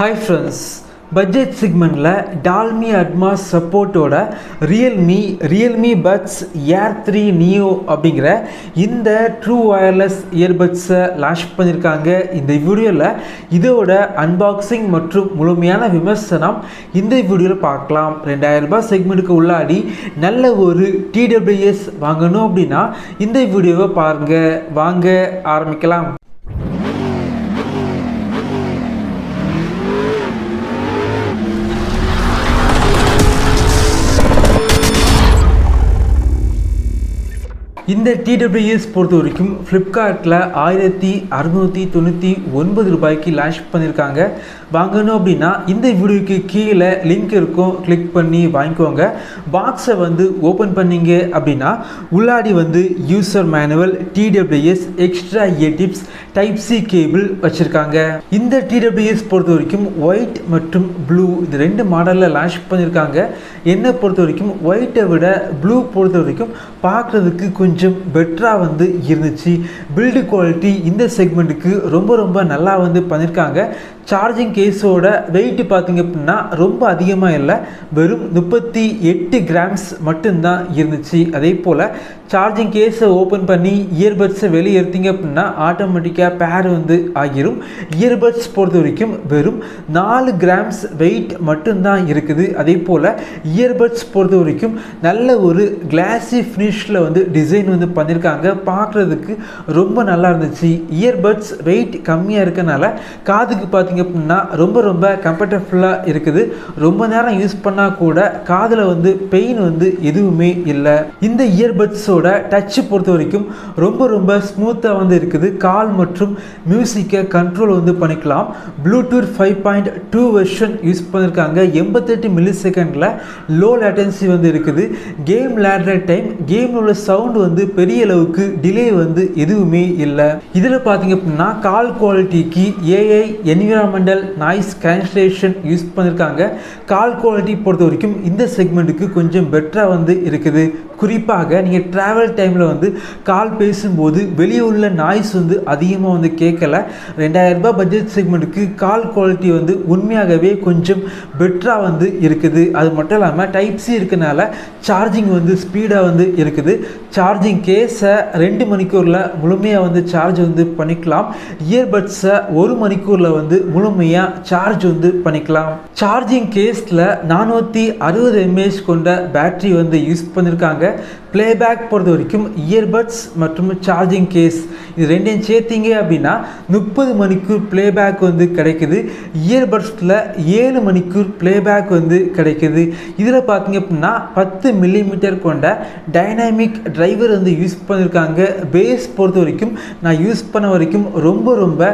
Hi friends, budget segment la Dolby Atmos support oda Realme Buds Air 3 Neo அப்படிங்கற இந்த true wireless earbuds launch பண்ணிருக்காங்க. இந்த வீடியோல இதோட அன்பாக்சிங் மற்றும் முழுமையான விமர்சனம் இந்த வீடியோல பார்க்கலாம். 2000 ரூபாய் செக்மெண்ட்க்கு உள்ளாடி நல்ல ஒரு TWS வாங்கணும் அப்படினா இந்த வீடியோவை பாருங்க. வாங்க ஆரம்பிக்கலாம். இந்த TWS பொறுத்த வரைக்கும் ஃப்ளிப்கார்ட்டில் 1699 ரூபாய்க்கு லான்ச் பண்ணியிருக்காங்க. வாங்கணும் அப்படின்னா இந்த வீடியோக்கு கீழே லிங்க் இருக்கும், கிளிக் பண்ணி வாங்கிக்கோங்க. பாக்ஸை ஓப்பன் பண்ணிங்க அப்படின்னா உள்ளாடி user manual, TWS, extra tips, type C cable வச்சுருக்காங்க. இந்த TWS பொறுத்த வரைக்கும் ஒயிட் மற்றும் ப்ளூ இது ரெண்டு மாடலில் லான்ச் பண்ணியிருக்காங்க. என்னை பொறுத்த வரைக்கும் ஒயிட்டை விட ப்ளூ பொறுத்த வரைக்கும் பார்க்குறதுக்கு கொஞ்சம் பெட்டராக இருந்துச்சு. பில்டு குவாலிட்டி இந்த செக்மெண்ட்டுக்கு ரொம்ப நல்லா பண்ணியிருக்காங்க. சார்ஜிங் கேஸோட வெயிட் பார்த்திங்க அப்படின்னா ரொம்ப அதிகமாக இல்லை, வெறும் 38 கிராம்ஸ் மட்டும்தான் இருந்துச்சு. அதே போல் சார்ஜிங் கேஸை ஓப்பன் பண்ணி இயர்பட்ஸை வெளியே எடுத்தீங்க அப்படின்னா ஆட்டோமேட்டிக்காக பேர் ஆகிரும். இயர்பட்ஸ் பொறுத்த வரைக்கும் வெறும் 4 கிராம்ஸ் வெயிட் மட்டும்தான் இருக்குது. அதே போல் இயர்பட்ஸ் பொறுத்த வரைக்கும் நல்ல ஒரு கிளாஸி ஃபினிஷில் டிசைன் பண்ணியிருக்காங்க. பார்க்குறதுக்கு ரொம்ப நல்லா இருந்துச்சு. இயர்பட்ஸ் வெயிட் கம்மியாக இருக்கனால காதுக்கு பார்த்திங்க அப்படின்னா ரொம்ப கம்ஃபர்டபுளாக இருக்குது. ரொம்ப நேரம் யூஸ் பண்ணால் கூட காதில் பெயின் எதுவுமே இல்லை. இந்த இயர்பட்ஸோட டச் பொறுத்த வரைக்கும் ரொம்ப ஸ்மூத்தாக இருக்குது. கால் மற்றும் மியூசிக்கை கண்ட்ரோல் பண்ணிக்கலாம். ப்ளூடூத் 5.2 வெர்ஷன் யூஸ் பண்ணியிருக்காங்க. 88 மில்லி செகண்டில் லோ லேட்டன்சி இருக்குது. கேம் விளையாடுற டைம் கேமோட சவுண்டு பெரிய அளவுக்கு டிலே எதுவுமே இல்லை. இதில் பார்த்தீங்க அப்படின்னா கால் குவாலிட்டிக்கு AI environmental noise cancellation use பண்ணியிருக்காங்க. கால் குவாலிட்டி பொறுத்த வரைக்கும் இந்த செக்மெண்ட்டுக்கு கொஞ்சம் பெட்டராக இருக்குது. குறிப்பாக நீங்கள் ட்ராவல் டைமில் கால் பேசும்போது வெளியே உள்ள நாய்ஸ் அதிகமாக கேட்கல. 2000 ரூபாய் பட்ஜெட் செக்மெண்ட்டுக்கு கால் குவாலிட்டி உண்மையாகவே கொஞ்சம் பெட்டராக இருக்குது. அது மட்டும் இல்லாமல் டைப் சி இருக்கனால சார்ஜிங் ஸ்பீடாக இருக்குது. சார்ஜிங் கேஸை 2 மணிக்கூரில் முழுமையாக சார்ஜ் பண்ணிக்கலாம். இயர்பட்ஸை 1 மணிக்கூரில் முழுமையாக சார்ஜ் பண்ணிக்கலாம். சார்ஜிங் கேஸில் 460 mAh கொண்ட பேட்டரி யூஸ் பண்ணியிருக்காங்க. பிளேபேக் பொறுத்த வரைக்கும் இயர்பட்ஸ் மற்றும் சார்ஜிங் கேஸ் இது ரெண்டையும் சேர்த்திங்க அப்படின்னா 30 மணிக்கூர் பிளேபேக் கிடைக்குது. இயர்பட்ஸில் 7 மணிக்கூர் பிளேபேக் கிடைக்குது. இதில் பார்த்தீங்க அப்படின்னா 10 மில்லிமீட்டர் கொண்ட டைனாமிக் டிரைவர் யூஸ் பண்ணியிருக்காங்க. பேஸ் பொறுத்த வரைக்கும் நான் யூஸ் பண்ண வரைக்கும் ரொம்ப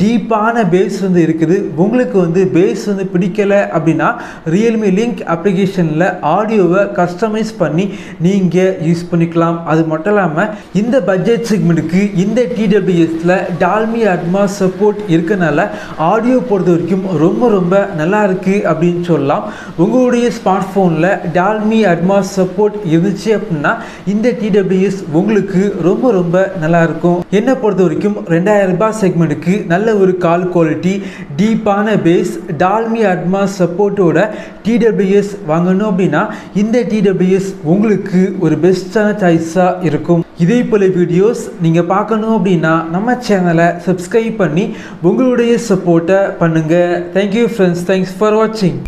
டீப்பான பேஸ் இருக்குது. உங்களுக்கு பேஸ் பிடிக்கலை அப்படின்னா ரியல்மி லிங்க் அப்ளிகேஷனில் ஆடியோவை கஸ்டமைஸ் பண்ணி நீங்கள் யூஸ் பண்ணிக்கலாம். அது மட்டும் இல்லாமல் இந்த பட்ஜெட் செக்மெண்ட்டுக்கு இந்த TWSல டால்மி அட்மாஸ் சப்போர்ட் இருக்கனால ஆடியோ பொறுத்த வரைக்கும் ரொம்ப நல்லா இருக்கு அப்படின்னு சொல்லலாம். உங்களுடைய ஸ்மார்ட் ஃபோனில் டால்மி அட்மாஸ் சப்போர்ட் இருந்துச்சு அப்படின்னா இந்த TWS உங்களுக்கு ரொம்ப நல்லா இருக்கும். என்னை பொறுத்த வரைக்கும் 2000 ரூபாய் செக்மெண்ட்டுக்கு நல்ல ஒரு கால் குவாலிட்டி, டீப்பான பேஸ், டால்மி அட்மாஸ் சப்போர்ட்டோட TWS வாங்கணும் அப்படின்னா இந்த TWS உங்களுக்கு ஒரு பெஸ்டான சாய்ஸாக இருக்கும். இதே போல வீடியோஸ் நீங்கள் பார்க்கணும் அப்படின்னா நம்ம சேனலை சப்ஸ்கிரைப் பண்ணி உங்களுடைய சப்போர்ட்டை பண்ணுங்கள். தேங்க்யூ ஃப்ரெண்ட்ஸ், தேங்க்ஸ் ஃபார் வாட்சிங்.